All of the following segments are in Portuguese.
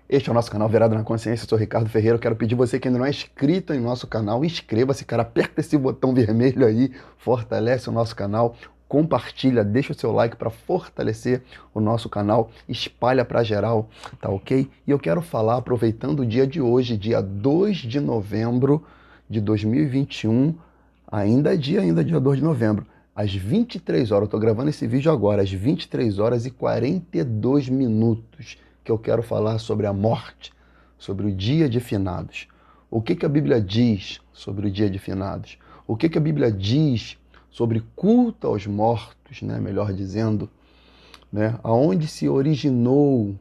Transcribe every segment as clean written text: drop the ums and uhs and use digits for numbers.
Este é o nosso canal Virado na Consciência, eu sou Ricardo Ferreira, eu quero pedir você que ainda não é inscrito em nosso canal, inscreva-se, cara, aperta esse botão vermelho aí, fortalece o nosso canal, compartilha, deixa o seu like para fortalecer o nosso canal, espalha para geral, tá ok? E eu quero falar, aproveitando o dia de hoje, dia 2 de novembro de 2021, ainda dia 2 de novembro, às 23 horas, eu tô gravando esse vídeo agora, às 23 horas e 42 minutos, que eu quero falar sobre a morte, sobre o dia de finados. O que a Bíblia diz sobre o dia de finados? O que a Bíblia diz sobre culto aos mortos, né? Melhor dizendo, né? Aonde se originou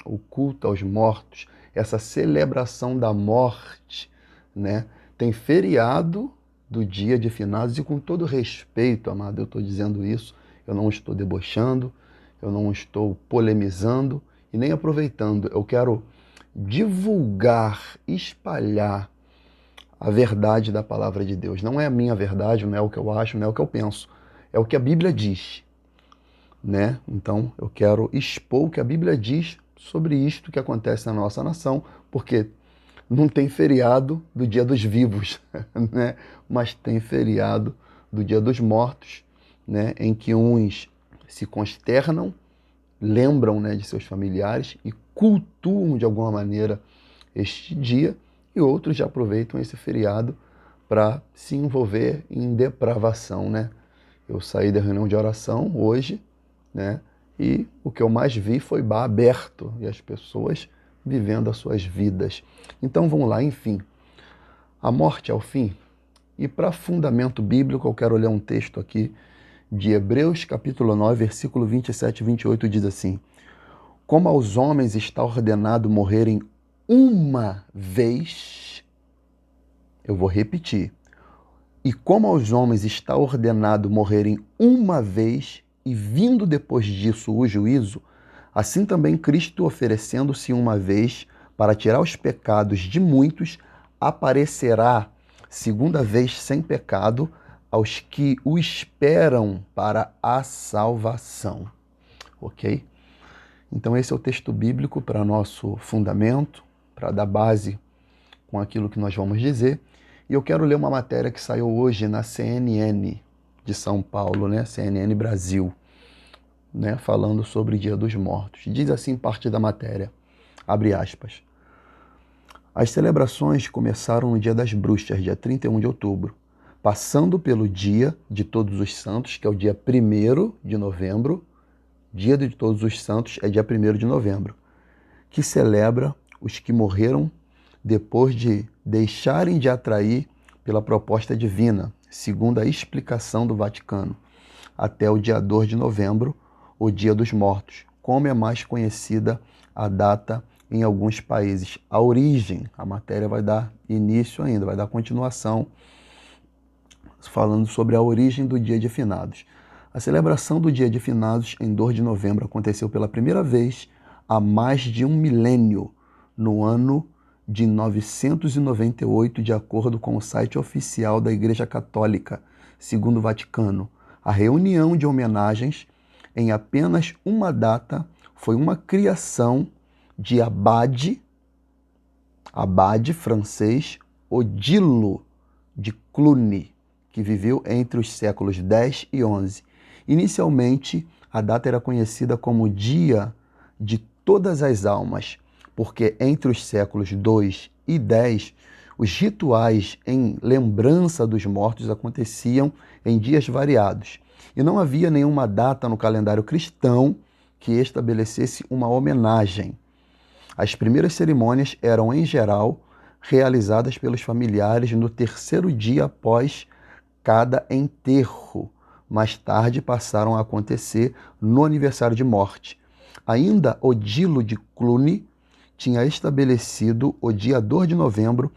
o culto aos mortos, essa celebração da morte, né? Tem feriado do dia de finados e com todo respeito, amado, eu estou dizendo isso, eu não estou debochando, eu não estou polemizando, e nem aproveitando, eu quero divulgar, espalhar a verdade da palavra de Deus. Não é a minha verdade, não é o que eu acho, não é o que eu penso. É o que a Bíblia diz, né? Então, eu quero expor o que a Bíblia diz sobre isto que acontece na nossa nação, porque não tem feriado do Dia dos Vivos, né? Mas tem feriado do Dia dos Mortos, né? Em que uns se consternam, lembram, né, de seus familiares e cultuam de alguma maneira este dia, e outros já aproveitam esse feriado para se envolver em depravação, né? Eu saí da reunião de oração hoje, né? E o que eu mais vi foi bar aberto e as pessoas vivendo as suas vidas. Então vamos lá, enfim. A morte é o fim. E para fundamento bíblico, eu quero ler um texto aqui de Hebreus, capítulo 9, versículo 27 e 28, diz assim: como aos homens está ordenado morrerem uma vez, eu vou repetir, e como aos homens está ordenado morrerem uma vez, e vindo depois disso o juízo, assim também Cristo, oferecendo-se uma vez para tirar os pecados de muitos, aparecerá segunda vez sem pecado aos que o esperam para a salvação. Ok? Então esse é o texto bíblico para nosso fundamento, para dar base com aquilo que nós vamos dizer. E eu quero ler uma matéria que saiu hoje na CNN de São Paulo, né? CNN Brasil, né? Falando sobre o Dia dos Mortos. Diz assim parte da matéria, abre aspas. As celebrações começaram no Dia das Bruxas, dia 31 de outubro, passando pelo Dia de Todos os Santos, que é o dia 1º de novembro. Dia de Todos os Santos é dia 1º de novembro, que celebra os que morreram depois de deixarem de atrair pela proposta divina, segundo a explicação do Vaticano, até o dia 2 de novembro, o Dia dos Mortos, como é mais conhecida a data em alguns países. A origem, a matéria vai dar início ainda, vai dar continuação, falando sobre a origem do Dia de Finados. A celebração do Dia de Finados, em 2 de novembro, aconteceu pela primeira vez há mais de um milênio, no ano de 998, de acordo com o site oficial da Igreja Católica, segundo o Vaticano. A reunião de homenagens em apenas uma data foi uma criação de abade francês Odilo de Cluny, que viveu entre os séculos 10 e 11. Inicialmente, a data era conhecida como Dia de Todas as Almas, porque entre os séculos 2 e 10, os rituais em lembrança dos mortos aconteciam em dias variados, e não havia nenhuma data no calendário cristão que estabelecesse uma homenagem. As primeiras cerimônias eram, em geral, realizadas pelos familiares no terceiro dia após cada enterro. Mais tarde passaram a acontecer no aniversário de morte. Ainda Odilo de Cluny tinha estabelecido o dia 2 de novembro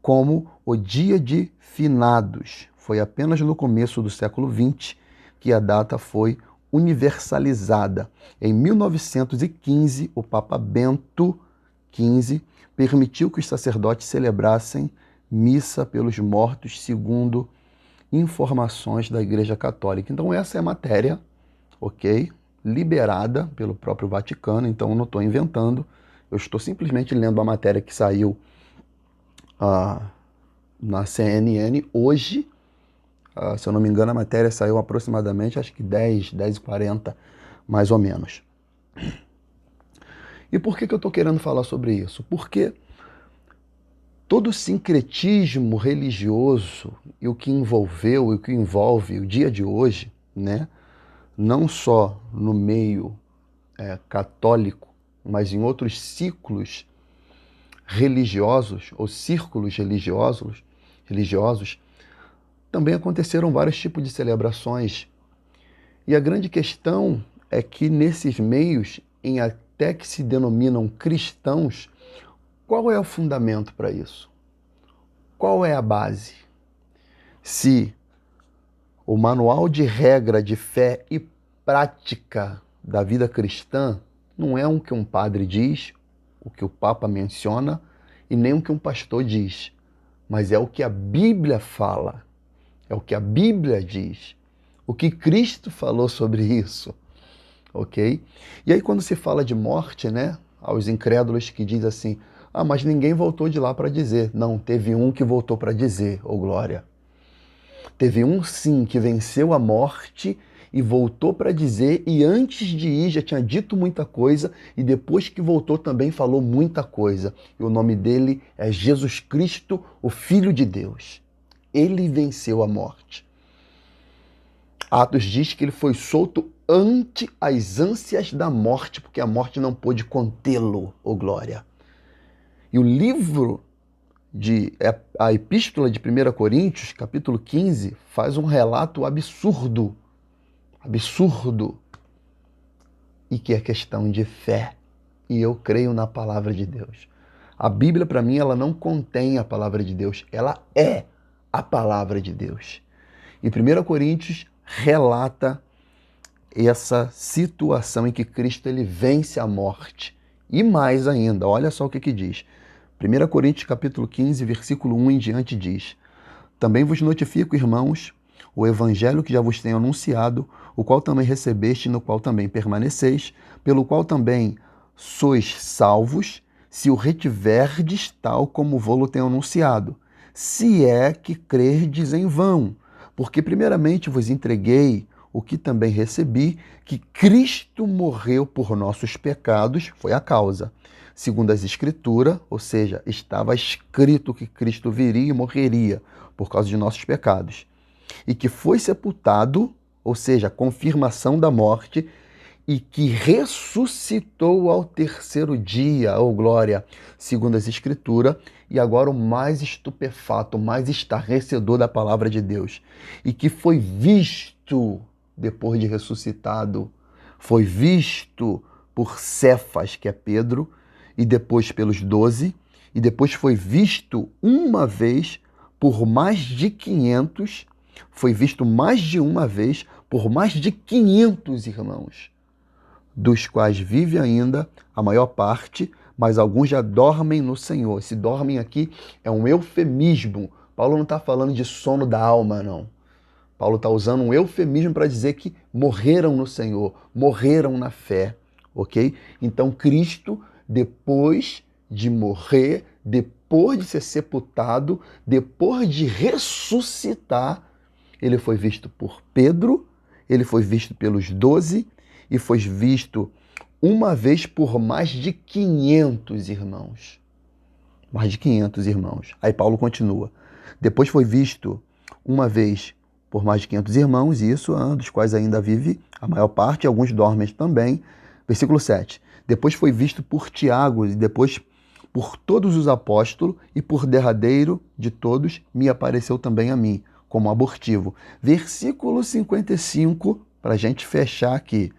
como o dia de finados. Foi apenas no começo do século XX que a data foi universalizada. Em 1915, o Papa Bento XV permitiu que os sacerdotes celebrassem missa pelos mortos segundo informações da Igreja Católica. Então essa é a matéria, ok? Liberada pelo próprio Vaticano, então eu não estou inventando, Eu estou simplesmente lendo uma matéria que saiu na CNN hoje. Se eu não me engano, a matéria saiu aproximadamente, acho que 10h40, mais ou menos. E por que eu estou querendo falar sobre isso? Porque todo o sincretismo religioso e o que envolveu e o que envolve o dia de hoje, né, não só no meio católico, mas em outros ciclos religiosos ou círculos religiosos, também aconteceram vários tipos de celebrações. E a grande questão é que nesses meios, em até que se denominam cristãos, qual é o fundamento para isso? Qual é a base? Se o manual de regra de fé e prática da vida cristã não é o que um padre diz, o que o Papa menciona, e nem o que um pastor diz, mas é o que a Bíblia fala, é o que a Bíblia diz, o que Cristo falou sobre isso, ok? E aí quando se fala de morte, né, aos incrédulos que diz assim, mas ninguém voltou de lá para dizer. Não, teve um que voltou para dizer, ô glória. Teve um sim que venceu a morte e voltou para dizer, e antes de ir já tinha dito muita coisa, e depois que voltou também falou muita coisa. E o nome dele é Jesus Cristo, o Filho de Deus. Ele venceu a morte. Atos diz que ele foi solto ante as ânsias da morte, porque a morte não pôde contê-lo, ô glória. E o livro a epístola de 1 Coríntios, capítulo 15, faz um relato absurdo, e que é questão de fé. E eu creio na palavra de Deus. A Bíblia, para mim, ela não contém a palavra de Deus, ela é a palavra de Deus. E 1 Coríntios relata essa situação em que Cristo ele vence a morte. E mais ainda, olha só o que diz. 1 Coríntios capítulo 15, versículo 1 em diante diz: Também vos notifico, irmãos, o evangelho que já vos tenho anunciado, o qual também recebeste, no qual também permaneceis, pelo qual também sois salvos, se o retiverdes tal como vou-lo tenho anunciado, se é que crerdes em vão. Porque primeiramente vos entreguei o que também recebi, que Cristo morreu por nossos pecados, foi a causa, segundo as Escrituras, ou seja, estava escrito que Cristo viria e morreria por causa de nossos pecados, e que foi sepultado, ou seja, a confirmação da morte, e que ressuscitou ao terceiro dia, ô glória, segundo as Escrituras, e agora o mais estupefato, o mais estarrecedor da palavra de Deus, e que foi visto depois de ressuscitado, foi visto por Cefas, que é Pedro, e depois pelos 12, e depois foi visto uma vez por mais de 500, foi visto mais de uma vez por mais de 500 irmãos, dos quais vive ainda a maior parte, mas alguns já dormem no Senhor. Esse dormem aqui é um eufemismo. Paulo não está falando de sono da alma, não. Paulo está usando um eufemismo para dizer que morreram no Senhor, morreram na fé, ok? Então Cristo, depois de morrer, depois de ser sepultado, depois de ressuscitar, ele foi visto por Pedro, ele foi visto pelos 12 e foi visto uma vez por mais de 500 irmãos. Mais de 500 irmãos. Aí Paulo continua. Depois foi visto uma vez por mais de 500 irmãos, isso, dos quais ainda vive a maior parte, alguns dormem também. Versículo 7. Depois foi visto por Tiago, e depois por todos os apóstolos, e por derradeiro de todos me apareceu também a mim, como abortivo. Versículo 55, para a gente fechar aqui.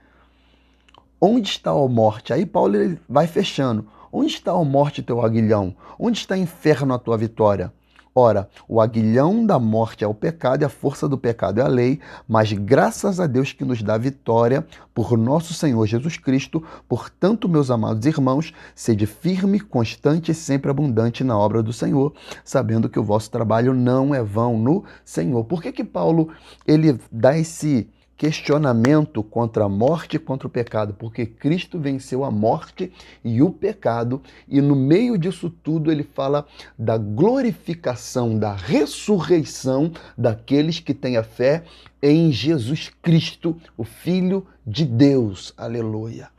Onde está a morte? Aí Paulo ele vai fechando. Onde está a morte, teu aguilhão? Onde está o inferno, a tua vitória? Ora, o aguilhão da morte é o pecado e a força do pecado é a lei, mas graças a Deus que nos dá vitória por nosso Senhor Jesus Cristo. Portanto, meus amados irmãos, sede firme, constante e sempre abundante na obra do Senhor, sabendo que o vosso trabalho não é vão no Senhor. Por que Paulo ele dá esse questionamento contra a morte e contra o pecado, porque Cristo venceu a morte e o pecado, e no meio disso tudo ele fala da glorificação, da ressurreição daqueles que têm a fé em Jesus Cristo, o Filho de Deus. Aleluia.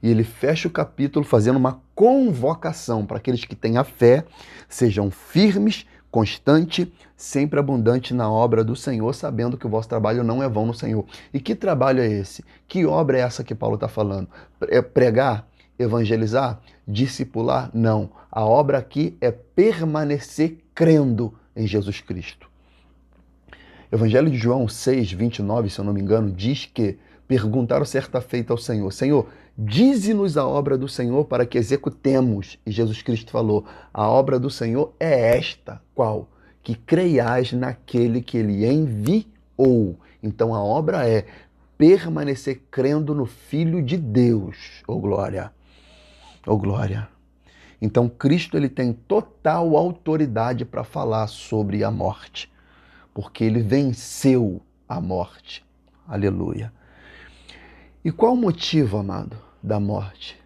E ele fecha o capítulo fazendo uma convocação para aqueles que têm a fé, sejam firmes, constantes, sempre abundantes na obra do Senhor, sabendo que o vosso trabalho não é vão no Senhor. E que trabalho é esse? Que obra é essa que Paulo está falando? É pregar? Evangelizar? Discipular? Não. A obra aqui é permanecer crendo em Jesus Cristo. Evangelho de João 6, 29, se eu não me engano, diz que perguntaram certa feita ao Senhor: Senhor, dize-nos a obra do Senhor para que executemos. E Jesus Cristo falou: a obra do Senhor é esta. Qual? Que creiais naquele que ele enviou. Então a obra é permanecer crendo no Filho de Deus. Oh glória! Oh glória! Então Cristo ele tem total autoridade para falar sobre a morte, porque ele venceu a morte. Aleluia. E qual o motivo, amado, da morte?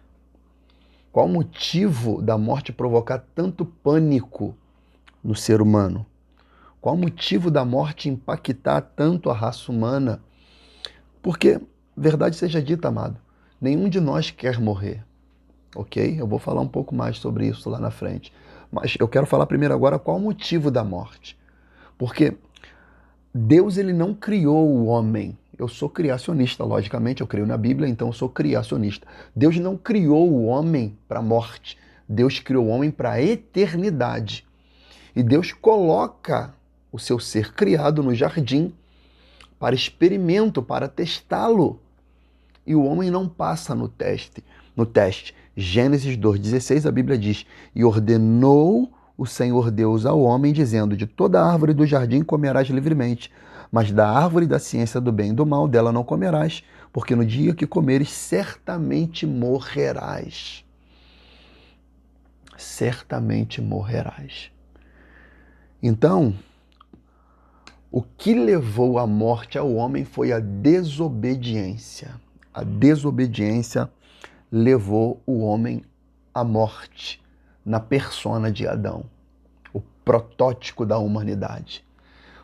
Qual o motivo da morte provocar tanto pânico no ser humano? Qual o motivo da morte impactar tanto a raça humana? Porque, verdade seja dita, amado, nenhum de nós quer morrer, ok? Eu vou falar um pouco mais sobre isso lá na frente. Mas eu quero falar primeiro agora qual o motivo da morte. Porque Deus ele não criou o homem. Eu sou criacionista, logicamente, eu creio na Bíblia, então eu sou criacionista. Deus não criou o homem para a morte. Deus criou o homem para a eternidade. E Deus coloca o seu ser criado no jardim para experimento, para testá-lo. E o homem não passa no teste. Gênesis 2,16, a Bíblia diz: e ordenou o Senhor Deus ao homem, dizendo: de toda árvore do jardim comerás livremente, mas da árvore da ciência do bem e do mal, dela não comerás, porque no dia que comeres, certamente morrerás. Certamente morrerás. Então, o que levou à morte ao homem foi a desobediência. A desobediência levou o homem à morte na persona de Adão, o protótipo da humanidade.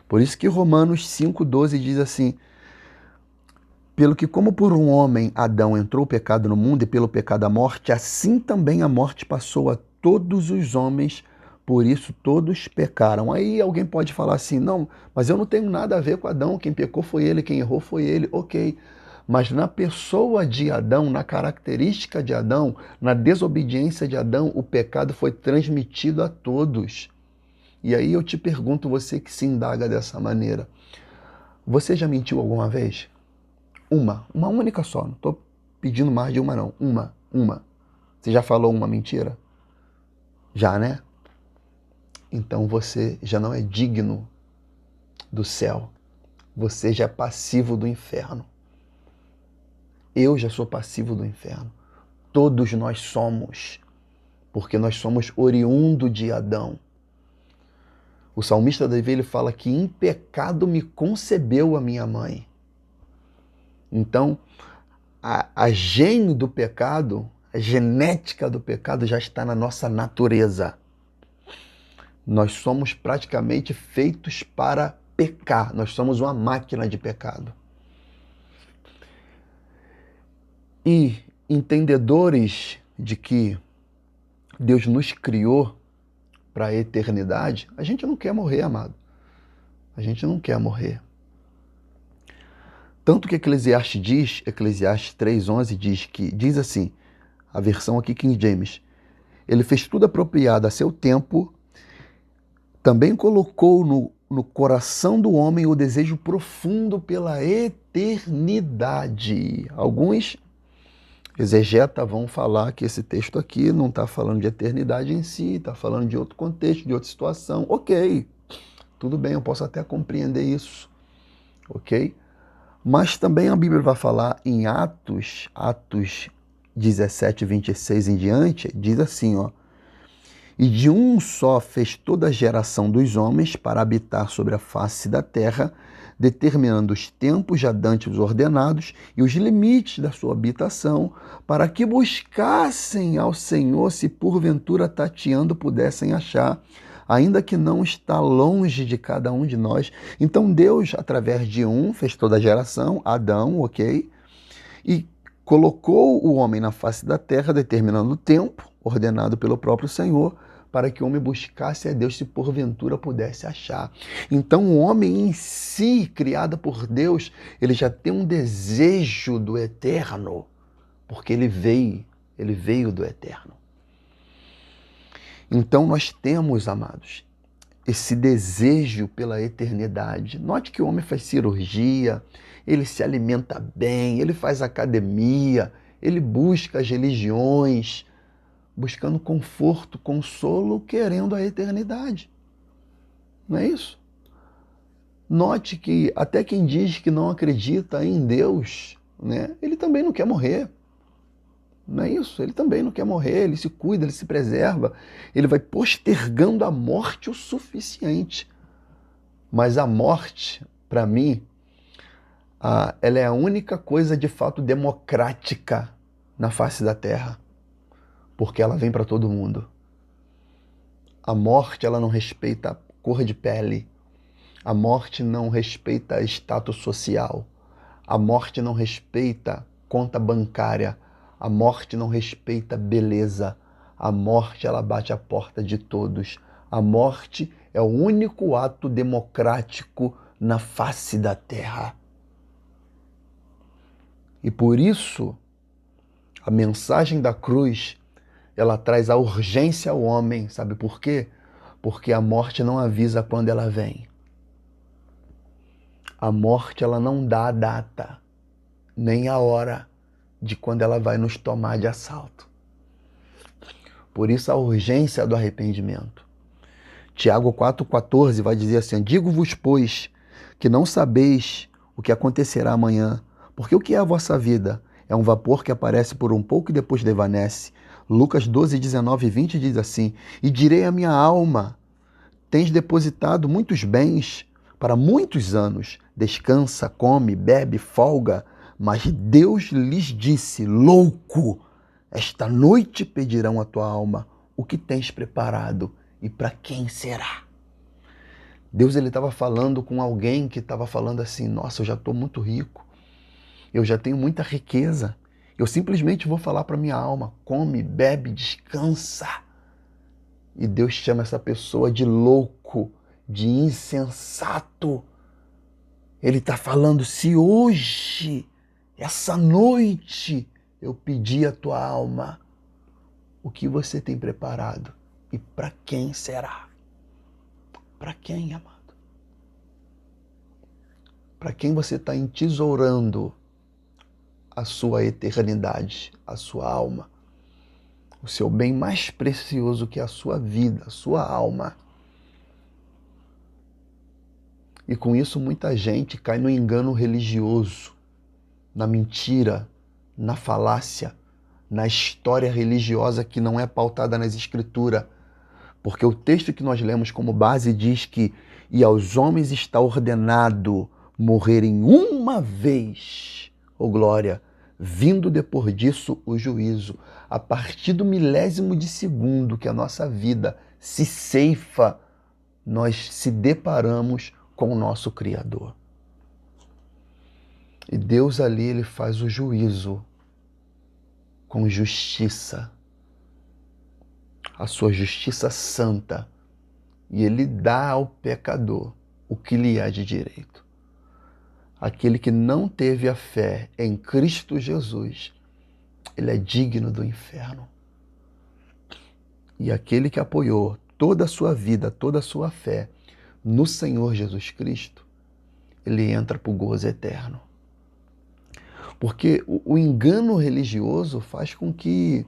Por isso que Romanos 5,12 diz assim: pelo que como por um homem, Adão, entrou o pecado no mundo e pelo pecado a morte, assim também a morte passou a todos os homens, por isso todos pecaram. Aí alguém pode falar assim: não, mas eu não tenho nada a ver com Adão, quem pecou foi ele, quem errou foi ele, ok. Mas na pessoa de Adão, na característica de Adão, na desobediência de Adão, o pecado foi transmitido a todos. E aí eu te pergunto, você que se indaga dessa maneira, você já mentiu alguma vez? Uma única só, não estou pedindo mais de uma não, uma. Você já falou uma mentira? Já, né? Então você já não é digno do céu, você já é passivo do inferno. Eu já sou passivo do inferno. Todos nós somos, porque nós somos oriundo de Adão. O salmista Davi ele fala que em pecado me concebeu a minha mãe. Então, a gene do pecado, a genética do pecado já está na nossa natureza. Nós somos praticamente feitos para pecar. Nós somos uma máquina de pecado. E entendedores de que Deus nos criou para a eternidade, a gente não quer morrer, amado. A gente não quer morrer. Tanto que Eclesiastes 3,11 diz assim, a versão aqui King James: ele fez tudo apropriado a seu tempo, também colocou no coração do homem o desejo profundo pela eternidade. Alguns exegetas vão falar que esse texto aqui não está falando de eternidade em si, está falando de outro contexto, de outra situação. Ok, tudo bem, eu posso até compreender isso, ok? Mas também a Bíblia vai falar em Atos 17, 26 em diante, diz assim, ó: E de um só fez toda a geração dos homens para habitar sobre a face da terra, determinando os tempos já dantes ordenados e os limites da sua habitação, para que buscassem ao Senhor, se porventura tateando pudessem achar, ainda que não está longe de cada um de nós. Então Deus, através de um, fez toda a geração, Adão, ok? E colocou o homem na face da terra, determinando o tempo, ordenado pelo próprio Senhor, para que o homem buscasse a Deus, se porventura pudesse achar. Então o homem em si, criado por Deus, ele já tem um desejo do eterno, porque ele veio do eterno. Então nós temos, amados, esse desejo pela eternidade. Note que o homem faz cirurgia, ele se alimenta bem, ele faz academia, ele busca as religiões, buscando conforto, consolo, querendo a eternidade. Não é isso? Note que até quem diz que não acredita em Deus, né, ele também não quer morrer. Não é isso? Ele também não quer morrer, ele se cuida, ele se preserva, ele vai postergando a morte o suficiente. Mas a morte, para mim, ela é a única coisa de fato democrática na face da Terra, porque ela vem para todo mundo. A morte, ela não respeita a cor de pele, a morte não respeita status social, a morte não respeita conta bancária, a morte não respeita beleza, a morte ela bate a porta de todos. A morte é o único ato democrático na face da terra. E por isso, a mensagem da cruz, ela traz a urgência ao homem, sabe por quê? Porque a morte não avisa quando ela vem. A morte ela não dá a data, nem a hora de quando ela vai nos tomar de assalto. Por isso a urgência do arrependimento. Tiago 4,14 vai dizer assim: digo-vos, pois, que não sabeis o que acontecerá amanhã, porque o que é a vossa vida? É um vapor que aparece por um pouco e depois desvanece. Lucas 12, 19 e 20 diz assim: e direi à minha alma, tens depositado muitos bens para muitos anos, descansa, come, bebe, folga. Mas Deus lhes disse: louco, esta noite pedirão a tua alma o que tens preparado e para quem será. Deus estava falando com alguém que estava falando assim: nossa, eu já estou muito rico, eu já tenho muita riqueza, eu simplesmente vou falar para minha alma: come, bebe, descansa. E Deus chama essa pessoa de louco, de insensato. Ele está falando: se hoje, essa noite, eu pedir a tua alma, o que você tem preparado e para quem será? Para quem, amado? Para quem você está entesourando a sua eternidade, a sua alma, o seu bem mais precioso, que é a sua vida, a sua alma? E com isso muita gente cai no engano religioso, na mentira, na falácia, na história religiosa que não é pautada nas Escrituras. Porque o texto que nós lemos como base diz que e aos homens está ordenado morrerem uma vez, ó glória, vindo depois disso o juízo. A partir do milésimo de segundo que a nossa vida se ceifa, nós se deparamos com o nosso Criador. E Deus ali, ele faz o juízo com justiça, a sua justiça santa, e ele dá ao pecador o que lhe há de direito. Aquele que não teve a fé em Cristo Jesus, ele é digno do inferno. E aquele que apoiou toda a sua vida, toda a sua fé no Senhor Jesus Cristo, ele entra para o gozo eterno. Porque o engano religioso faz com que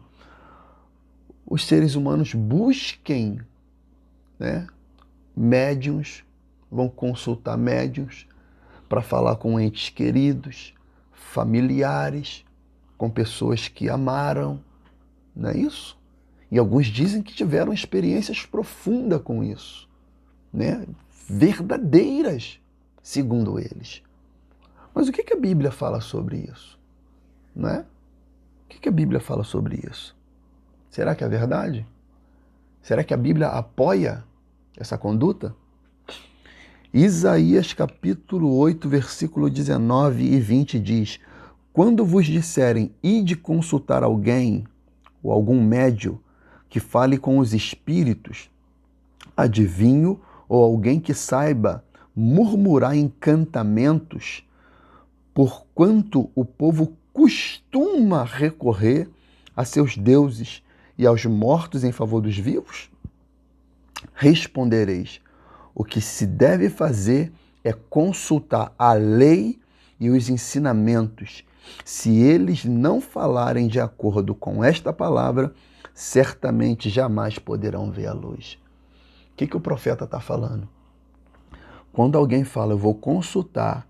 os seres humanos busquem, né, médiuns, vão consultar médiuns para falar com entes queridos, familiares, com pessoas que amaram, não é isso? E alguns dizem que tiveram experiências profundas com isso, né? Verdadeiras, segundo eles. Mas o que a Bíblia fala sobre isso? Não é? O que a Bíblia fala sobre isso? Será que é verdade? Será que a Bíblia apoia essa conduta? Isaías capítulo 8, versículo 19 e 20 diz: quando vos disserem, ide consultar alguém, ou algum médio, que fale com os espíritos, adivinho, ou alguém que saiba murmurar encantamentos, porquanto o povo costuma recorrer a seus deuses e aos mortos em favor dos vivos? Respondereis: o que se deve fazer é consultar a lei e os ensinamentos. Se eles não falarem de acordo com esta palavra, certamente jamais poderão ver a luz. O que o profeta está falando? Quando alguém fala, eu vou consultar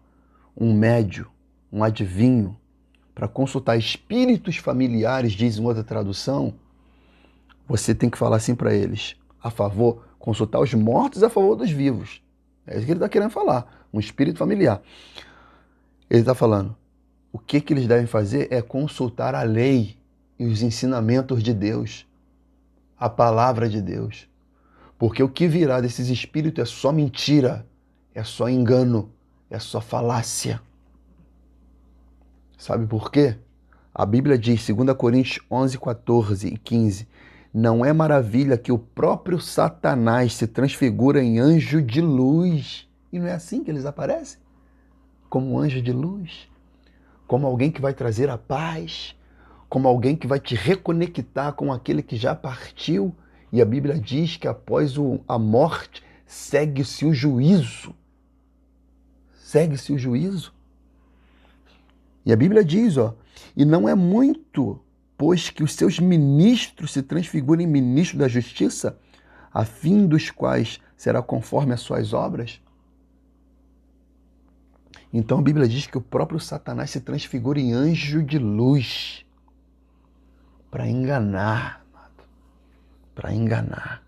um médio, um adivinho, para consultar espíritos familiares, diz em outra tradução, você tem que falar assim para eles, a favor, consultar os mortos a favor dos vivos. É isso que ele está querendo falar, um espírito familiar. Ele está falando, o que eles devem fazer é consultar a lei e os ensinamentos de Deus, a palavra de Deus. Porque o que virá desses espíritos é só mentira, é só engano, é só falácia. Sabe por quê? A Bíblia diz, 2 Coríntios 11, 14 e 15, não é maravilha que o próprio Satanás se transfigura em anjo de luz. E não é assim que eles aparecem? Como anjo de luz? Como alguém que vai trazer a paz? Como alguém que vai te reconectar com aquele que já partiu? E a Bíblia diz que após a morte segue-se o juízo. Segue-se o juízo. E a Bíblia diz, e não é muito, pois que os seus ministros se transfigurem em ministros da justiça, a fim dos quais será conforme as suas obras? Então a Bíblia diz que o próprio Satanás se transfigura em anjo de luz para enganar, para enganar.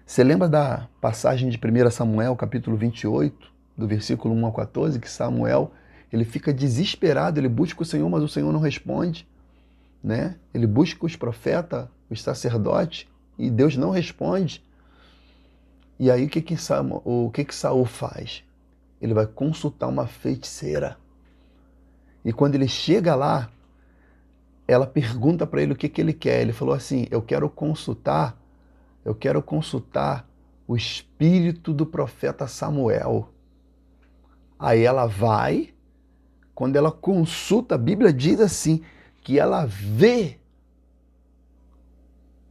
Você lembra da passagem de 1 Samuel, capítulo 28, do versículo 1 ao 14, que Samuel, ele fica desesperado, ele busca o Senhor, mas o Senhor não responde, né? Ele busca os profetas, os sacerdotes, e Deus não responde. E aí o que Saul faz? Ele vai consultar uma feiticeira. E quando ele chega lá, ela pergunta para ele o que ele quer. Ele falou assim, eu quero consultar o espírito do profeta Samuel. Aí ela vai, quando ela consulta, a Bíblia diz assim, que ela vê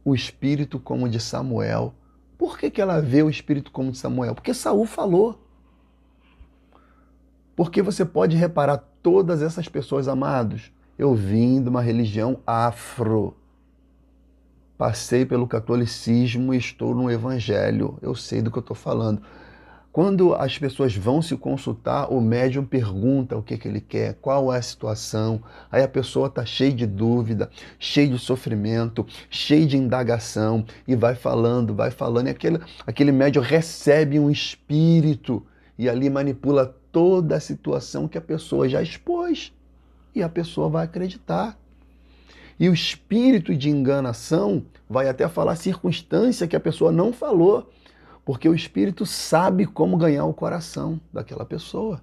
o espírito como de Samuel. Por que ela vê o espírito como de Samuel? Porque Saul falou. Porque você pode reparar, todas essas pessoas, amados, eu vim de uma religião afro. Passei pelo catolicismo e estou no evangelho. Eu sei do que eu estou falando. Quando as pessoas vão se consultar, o médium pergunta o que ele quer, qual é a situação. Aí a pessoa está cheia de dúvida, cheia de sofrimento, cheia de indagação e vai falando. E aquele médium recebe um espírito e ali manipula toda a situação que a pessoa já expôs. E a pessoa vai acreditar. E o espírito de enganação vai até falar circunstância que a pessoa não falou. Porque o espírito sabe como ganhar o coração daquela pessoa.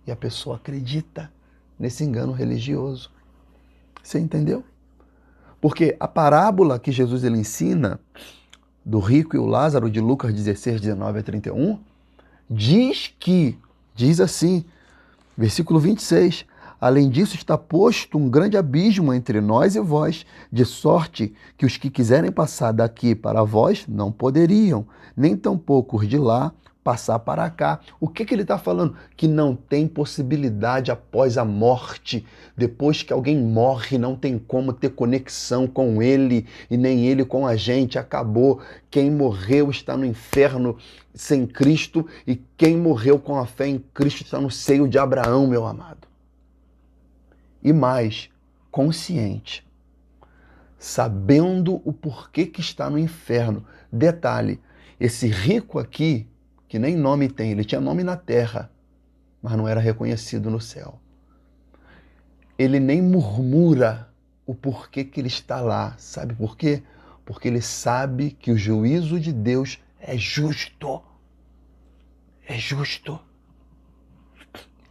E a pessoa acredita nesse engano religioso. Você entendeu? Porque a parábola que Jesus ele ensina, do rico e o Lázaro, de Lucas 16, 19 a 31, diz assim, versículo 26, além disso está posto um grande abismo entre nós e vós, de sorte que os que quiserem passar daqui para vós não poderiam, nem tampouco os de lá passar para cá. O que ele está falando? Que não tem possibilidade após a morte. Depois que alguém morre, não tem como ter conexão com ele e nem ele com a gente. Acabou. Quem morreu está no inferno sem Cristo e quem morreu com a fé em Cristo está no seio de Abraão, meu amado. E mais, consciente. sabendo o porquê que está no inferno. Detalhe, esse rico aqui, que nem nome tem, ele tinha nome na terra, mas não era reconhecido no céu. Ele nem murmura o porquê que ele está lá. Sabe por quê? Porque ele sabe que o juízo de Deus é justo. É justo.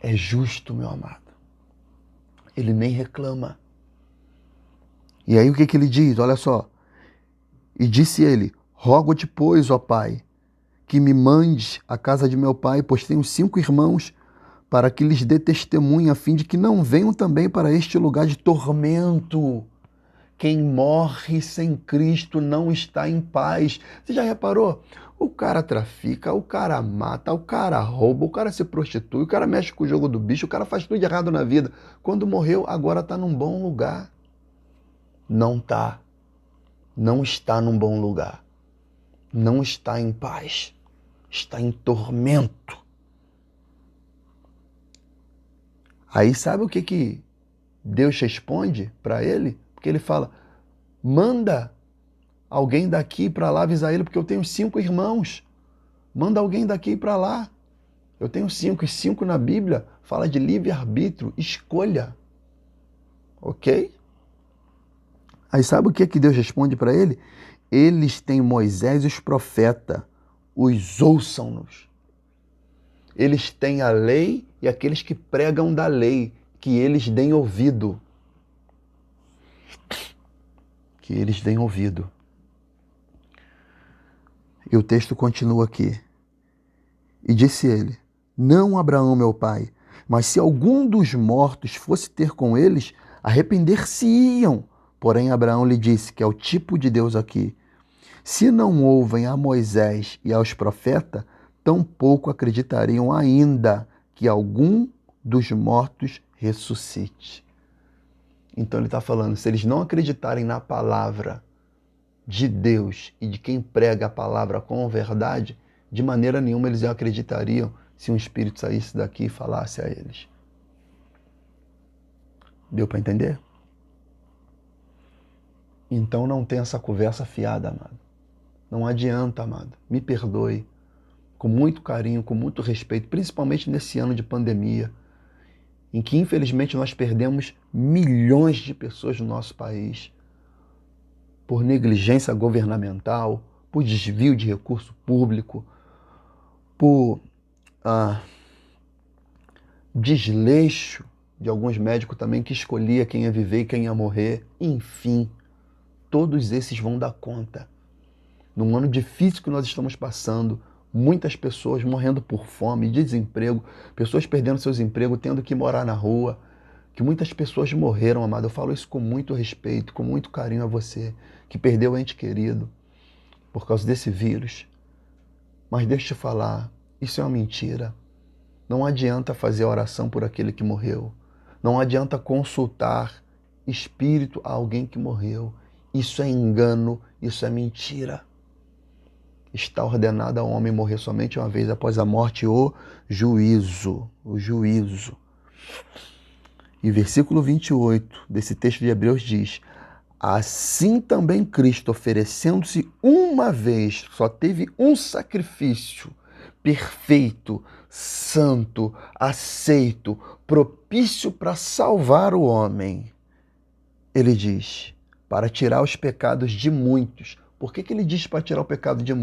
É justo, meu amado. Ele nem reclama. E aí o que ele diz? Olha só. E disse ele: rogo-te, pois, ó Pai, que me mandes à casa de meu pai, pois tenho 5 irmãos, para que lhes dê testemunho, a fim de que não venham também para este lugar de tormento. Quem morre sem Cristo não está em paz. Você já reparou? O cara trafica, o cara mata, o cara rouba, o cara se prostitui, o cara mexe com o jogo do bicho, o cara faz tudo de errado na vida. Quando morreu, agora está num bom lugar. Não está. Não está num bom lugar. Não está em paz. Está em tormento. Aí sabe o que Deus responde para ele? Porque ele fala: manda alguém daqui para lá avisar ele, porque eu tenho 5 irmãos. Manda alguém daqui para lá. Eu tenho 5, e 5 na Bíblia fala de livre-arbítrio, escolha. Ok? Aí sabe o que Deus responde para ele? Eles têm Moisés e os profetas, os ouçam-nos. Eles têm a lei e aqueles que pregam da lei, que eles deem ouvido. Que eles deem ouvido. E o texto continua aqui. E disse ele: não, Abraão, meu pai, mas se algum dos mortos fosse ter com eles, arrepender-se-iam. Porém, Abraão lhe disse, que é o tipo de Deus aqui: se não ouvem a Moisés e aos profetas, tampouco acreditariam ainda que algum dos mortos ressuscite. Então ele está falando, se eles não acreditarem na palavra de Deus e de quem prega a palavra com verdade, de maneira nenhuma eles acreditariam se um espírito saísse daqui e falasse a eles. Deu para entender? Então não tem essa conversa fiada, amado. Não adianta, amado. Me perdoe. Com muito carinho, com muito respeito, principalmente nesse ano de pandemia, em que infelizmente nós perdemos milhões de pessoas no nosso país por negligência governamental, por desvio de recurso público, por desleixo de alguns médicos também que escolhia quem ia viver e quem ia morrer. Enfim, todos esses vão dar conta. Num ano difícil que nós estamos passando, muitas pessoas morrendo por fome, desemprego, pessoas perdendo seus empregos, tendo que morar na rua, que muitas pessoas morreram, amado. Eu falo isso com muito respeito, com muito carinho a você, que perdeu o ente querido por causa desse vírus. Mas deixa eu te falar, isso é uma mentira. Não adianta fazer oração por aquele que morreu. Não adianta consultar espírito a alguém que morreu. Isso é engano, isso é mentira. Está ordenado ao homem morrer somente uma vez, após a morte o juízo. O juízo. E versículo 28 desse texto de Hebreus diz: assim também Cristo, oferecendo-se uma vez, só teve um sacrifício perfeito, santo, aceito, propício para salvar o homem. Ele diz, para tirar os pecados de muitos. Por que ele diz para tirar o pecado de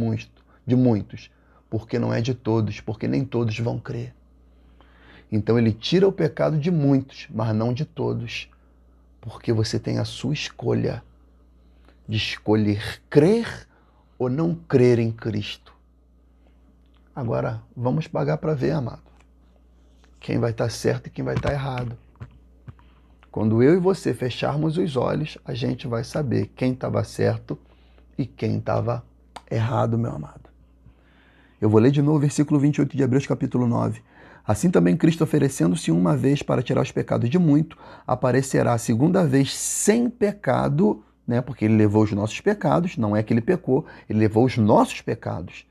muitos? Porque não é de todos, porque nem todos vão crer. Então ele tira o pecado de muitos, mas não de todos. Porque você tem a sua escolha de escolher crer ou não crer em Cristo. Agora, vamos pagar para ver, amado. Quem vai estar certo e quem vai estar errado. Quando eu e você fecharmos os olhos, a gente vai saber quem estava certo e quem estava errado, meu amado. Eu vou ler de novo o versículo 28 de Hebreus, capítulo 9. Assim também Cristo, oferecendo-se uma vez para tirar os pecados de muito, aparecerá a segunda vez sem pecado, né? Porque ele levou os nossos pecados, não é que ele pecou, ele levou os nossos pecados.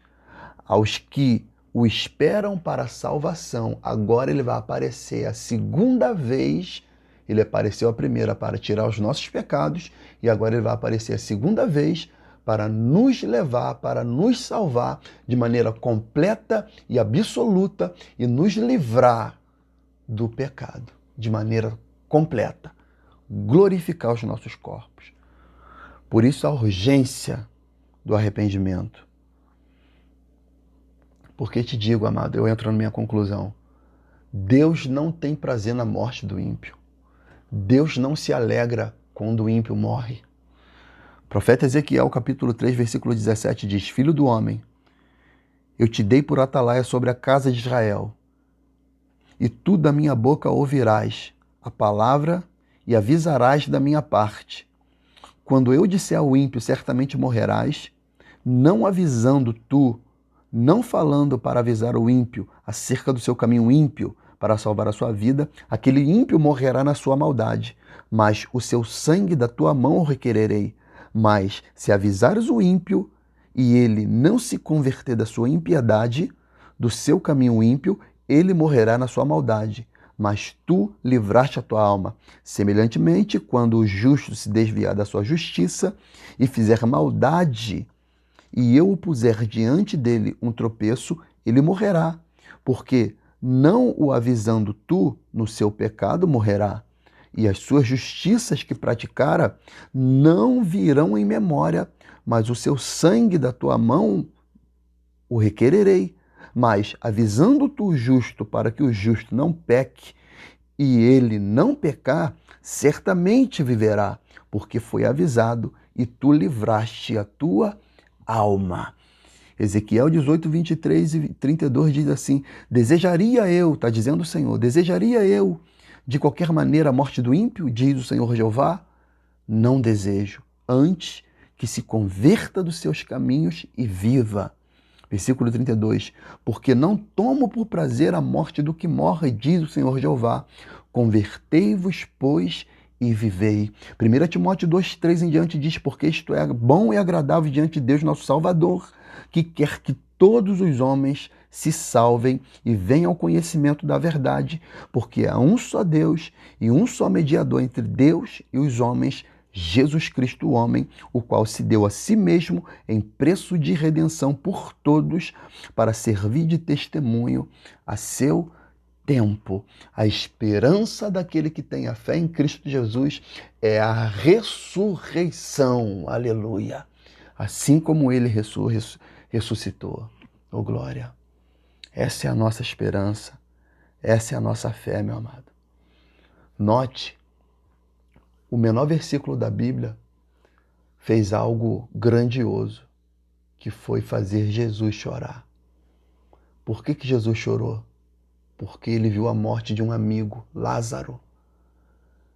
Aos que o esperam para a salvação, agora ele vai aparecer a segunda vez, Ele apareceu a primeira para tirar os nossos pecados e agora ele vai aparecer a segunda vez para nos levar, para nos salvar de maneira completa e absoluta e nos livrar do pecado de maneira completa. Glorificar os nossos corpos. Por isso a urgência do arrependimento. Porque te digo, amado, eu entro na minha conclusão. Deus não tem prazer na morte do ímpio. Deus não se alegra quando o ímpio morre. O profeta Ezequiel, capítulo 3, versículo 17, diz: Filho do homem, eu te dei por atalaia sobre a casa de Israel, e tu da minha boca ouvirás a palavra e avisarás da minha parte. Quando eu disser ao ímpio, certamente morrerás, não avisando tu, não falando para avisar o ímpio acerca do seu caminho ímpio para salvar a sua vida, aquele ímpio morrerá na sua maldade, mas o seu sangue da tua mão o requererei. Mas se avisares o ímpio e ele não se converter da sua impiedade, do seu caminho ímpio, ele morrerá na sua maldade, mas tu livraste a tua alma. Semelhantemente, quando o justo se desviar da sua justiça e fizer maldade, e eu o puser diante dele um tropeço, ele morrerá, porque não o avisando tu no seu pecado morrerá, e as suas justiças que praticara não virão em memória, mas o seu sangue da tua mão o requererei. Mas avisando tu o justo para que o justo não peque, e ele não pecar, certamente viverá, porque foi avisado, e tu livraste a tua alma. Ezequiel 18, 23 e 32 diz assim: Desejaria eu, está dizendo o Senhor, desejaria eu de qualquer maneira a morte do ímpio, diz o Senhor Jeová? Não desejo, antes que se converta dos seus caminhos e viva. Versículo 32, porque não tomo por prazer a morte do que morre, diz o Senhor Jeová. Convertei-vos, pois, e vivei. 1 Timóteo 2, 3 em diante diz: porque isto é bom e agradável diante de Deus nosso Salvador, que quer que todos os homens se salvem e venham ao conhecimento da verdade, porque há um só Deus e um só mediador entre Deus e os homens, Jesus Cristo, o homem, o qual se deu a si mesmo em preço de redenção por todos, para servir de testemunho a seu tempo. A esperança daquele que tem a fé em Cristo Jesus é a ressurreição. Aleluia! Assim como ele ressuscitou. Oh, glória! Essa é a nossa esperança. Essa é a nossa fé, meu amado. Note, o menor versículo da Bíblia fez algo grandioso, que foi fazer Jesus chorar. Por que Jesus chorou? Porque ele viu a morte de um amigo, Lázaro.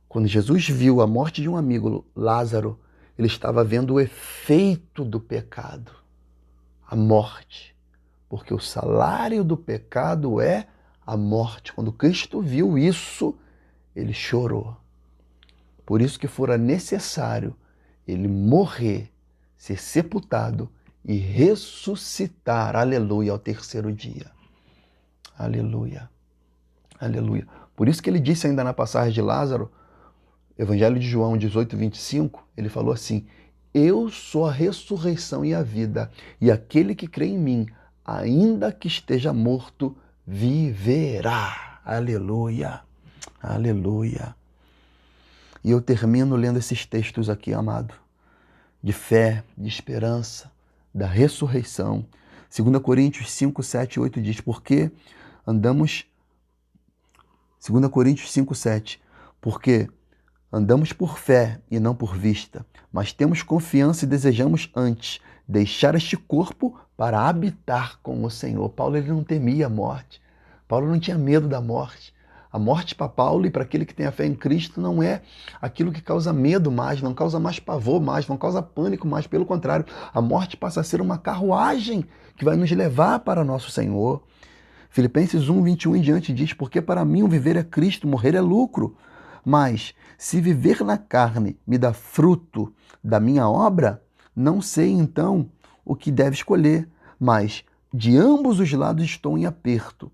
Quando Jesus viu a morte de um amigo, Lázaro, ele estava vendo o efeito do pecado, a morte. Porque o salário do pecado é a morte. Quando Cristo viu isso, ele chorou. Por isso que fora necessário ele morrer, ser sepultado e ressuscitar, aleluia, ao terceiro dia. Aleluia, aleluia. Por isso que ele disse ainda na passagem de Lázaro, Evangelho de João 18, 25, ele falou assim: eu sou a ressurreição e a vida, e aquele que crê em mim, ainda que esteja morto, viverá. Aleluia, aleluia. E eu termino lendo esses textos aqui, amado, de fé, de esperança, da ressurreição. 2 Coríntios 5, 7 e 8 diz: porque andamos... 2 Coríntios 5, 7. Porque andamos por fé e não por vista, mas temos confiança e desejamos antes deixar este corpo para habitar com o Senhor. Paulo, ele não temia a morte. Paulo não tinha medo da morte. A morte para Paulo e para aquele que tem a fé em Cristo não é aquilo que causa medo mais, não causa mais pavor mais, não causa pânico mais. Pelo contrário, a morte passa a ser uma carruagem que vai nos levar para nosso Senhor. Filipenses 1, 21 em diante diz: porque para mim o viver é Cristo, morrer é lucro. Mas se viver na carne me dá fruto da minha obra, não sei então o que deve escolher, mas de ambos os lados estou em aperto.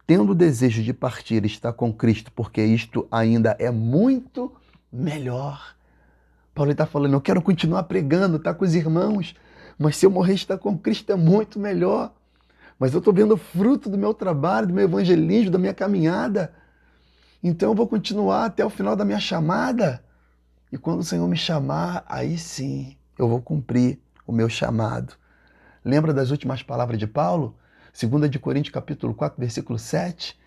tendo o desejo de partir e estar com Cristo, porque isto ainda é muito melhor. Paulo está falando, eu quero continuar pregando, estar com os irmãos, mas se eu morrer e estar com Cristo é muito melhor. Mas eu estou vendo o fruto do meu trabalho, do meu evangelismo, da minha caminhada. Então eu vou continuar até o final da minha chamada. E quando o Senhor me chamar, aí sim eu vou cumprir o meu chamado. Lembra das últimas palavras de Paulo? 2 de Coríntios capítulo 4, versículo 7.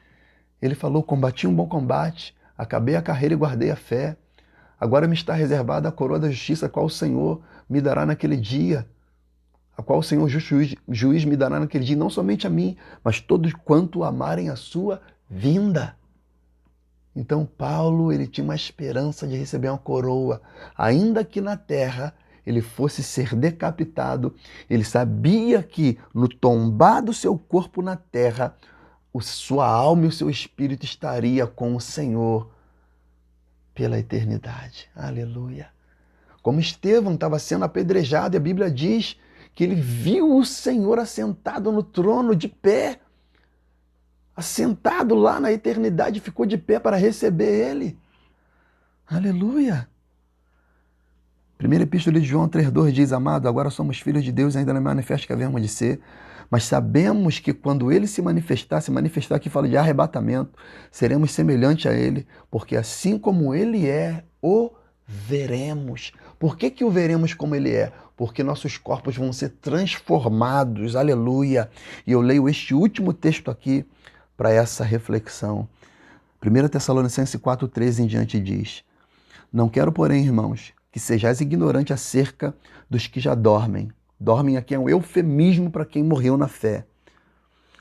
Ele falou, combati um bom combate, acabei a carreira e guardei a fé. Agora me está reservada a coroa da justiça, a qual o Senhor me dará naquele dia. A qual o Senhor juiz me dará naquele dia, não somente a mim, mas todos quanto amarem a sua vinda. Então Paulo, ele tinha uma esperança de receber uma coroa, ainda que na terra ele fosse ser decapitado. Ele sabia que no tombar do seu corpo na terra, sua alma e o seu espírito estaria com o Senhor pela eternidade. Aleluia. Como Estevão estava sendo apedrejado, e a Bíblia diz que ele viu o Senhor assentado no trono, de pé, assentado lá na eternidade, ficou de pé para receber ele. Aleluia! 1 Epístola de João 3,2 diz, amado, agora somos filhos de Deus, ainda não é manifesto que havemos de ser, mas sabemos que quando ele se manifestar aqui fala de arrebatamento, seremos semelhantes a ele, porque assim como ele é, o veremos. Por que o veremos como ele é? Porque nossos corpos vão ser transformados, aleluia. E eu leio este último texto aqui para essa reflexão. 1 Tessalonicenses 4,13 em diante diz, não quero, porém, irmãos, que sejais ignorantes acerca dos que já dormem. Dormem aqui é um eufemismo para quem morreu na fé.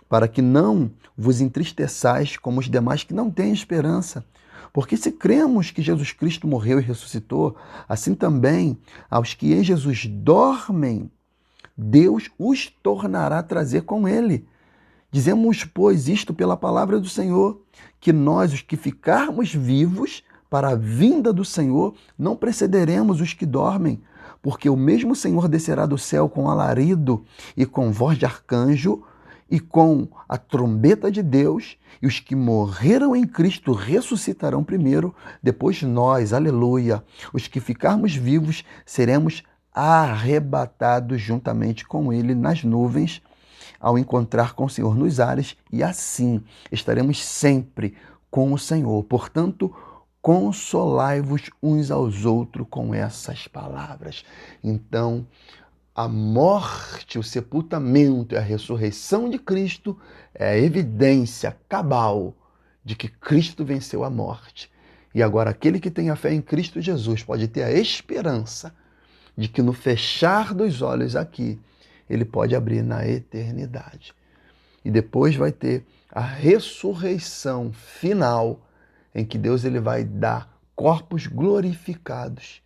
Para que não vos entristeçais como os demais que não têm esperança. Porque se cremos que Jesus Cristo morreu e ressuscitou, assim também aos que em Jesus dormem, Deus os tornará a trazer com ele. Dizemos, pois, isto pela palavra do Senhor, que nós, os que ficarmos vivos para a vinda do Senhor, não precederemos os que dormem, porque o mesmo Senhor descerá do céu com alarido e com voz de arcanjo e com a trombeta de Deus, e os que morreram em Cristo ressuscitarão primeiro, depois nós, aleluia, os que ficarmos vivos, seremos arrebatados juntamente com Ele nas nuvens, ao encontrar com o Senhor nos ares, e assim estaremos sempre com o Senhor. Portanto, consolai-vos uns aos outros com essas palavras. Então, a morte, o sepultamento e a ressurreição de Cristo é a evidência cabal de que Cristo venceu a morte. E agora aquele que tem a fé em Cristo Jesus pode ter a esperança de que no fechar dos olhos aqui, ele pode abrir na eternidade. E depois vai ter a ressurreição final, em que Deus ele vai dar corpos glorificados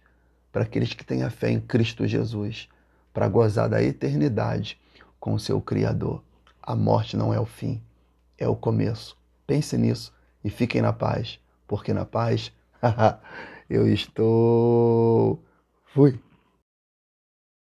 para aqueles que têm a fé em Cristo Jesus, para gozar da eternidade com o seu Criador. A morte não é o fim, é o começo. Pense nisso e fiquem na paz, porque na paz eu estou. Fui.